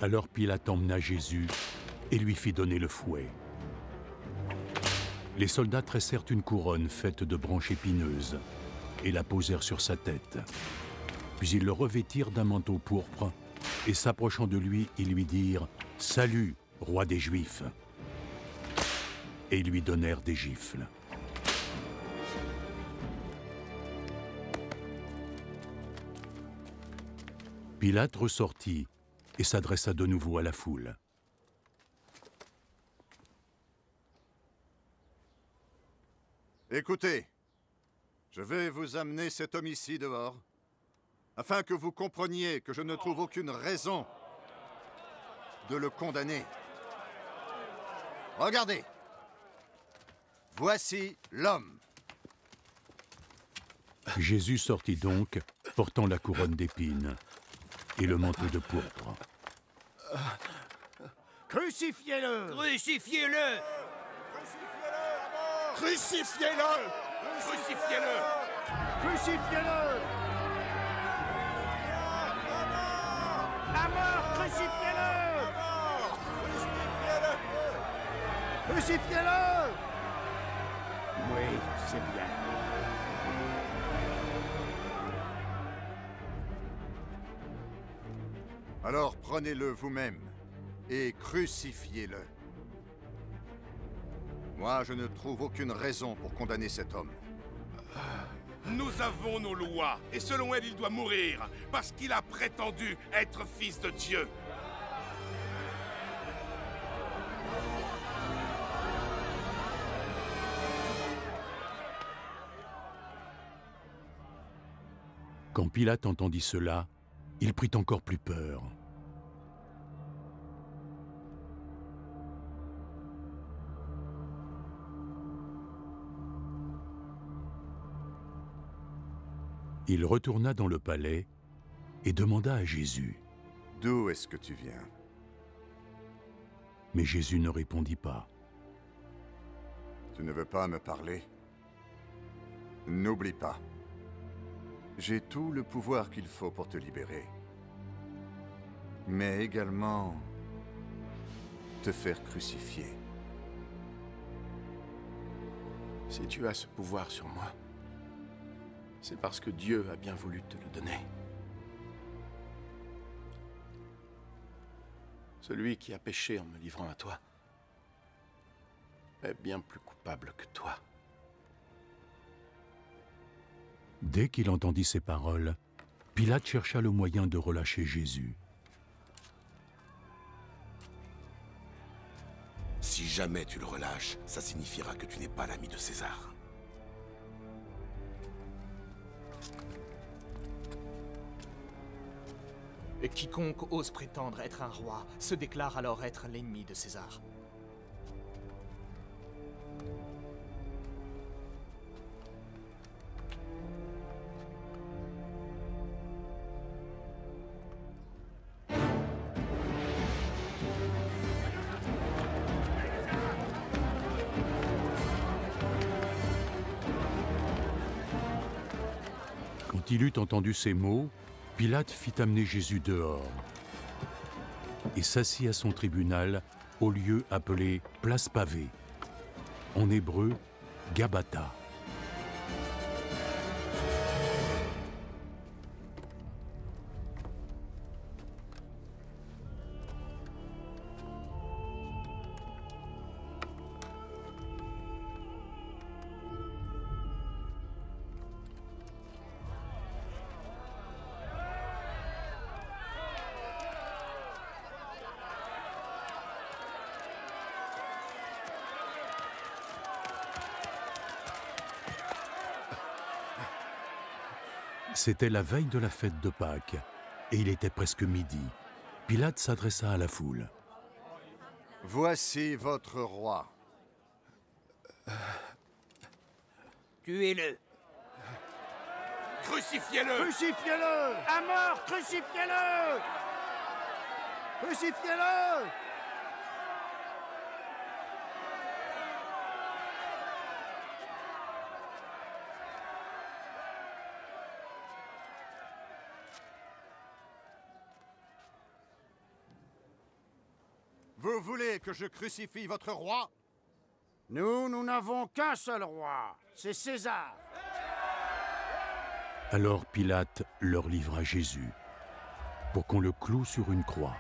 Alors Pilate emmena Jésus et lui fit donner le fouet. Les soldats tressèrent une couronne faite de branches épineuses et la posèrent sur sa tête. Puis ils le revêtirent d'un manteau pourpre et s'approchant de lui, ils lui dirent « Salut, roi des Juifs !» Et ils lui donnèrent des gifles. Pilate ressortit et s'adressa de nouveau à la foule. Écoutez, je vais vous amener cet homme ici dehors, afin que vous compreniez que je ne trouve aucune raison de le condamner. Regardez, voici l'homme. Jésus sortit donc, portant la couronne d'épines et le manteau de pourpre. Crucifiez-le! Crucifiez-le! Crucifiez-le! Crucifiez-le! Crucifiez-le! À mort! Crucifiez-le! Crucifiez-le! Oui, c'est bien. Alors prenez-le vous-même et crucifiez-le. Moi, je ne trouve aucune raison pour condamner cet homme. Nous avons nos lois, et selon elles, il doit mourir, parce qu'il a prétendu être fils de Dieu. Quand Pilate entendit cela, il prit encore plus peur. Il retourna dans le palais et demanda à Jésus. « D'où est-ce que tu viens? » Mais Jésus ne répondit pas. « Tu ne veux pas me parler? N'oublie pas. J'ai tout le pouvoir qu'il faut pour te libérer. Mais également te faire crucifier. Si tu as ce pouvoir sur moi, c'est parce que Dieu a bien voulu te le donner. Celui qui a péché en me livrant à toi est bien plus coupable que toi. Dès qu'il entendit ces paroles, Pilate chercha le moyen de relâcher Jésus. Si jamais tu le relâches, ça signifiera que tu n'es pas l'ami de César. Et quiconque ose prétendre être un roi se déclare alors être l'ennemi de César. Quand il eut entendu ces mots, Pilate fit amener Jésus dehors et s'assit à son tribunal au lieu appelé Place Pavée, en hébreu Gabata. C'était la veille de la fête de Pâques, et il était presque midi. Pilate s'adressa à la foule. « Voici votre roi. » Tuez-le. Crucifiez-le. Crucifiez-le! À mort! Crucifiez-le! Crucifiez-le! Vous voulez que je crucifie votre roi? Nous n'avons qu'un seul roi, c'est César. Alors Pilate leur livra Jésus pour qu'on le cloue sur une croix.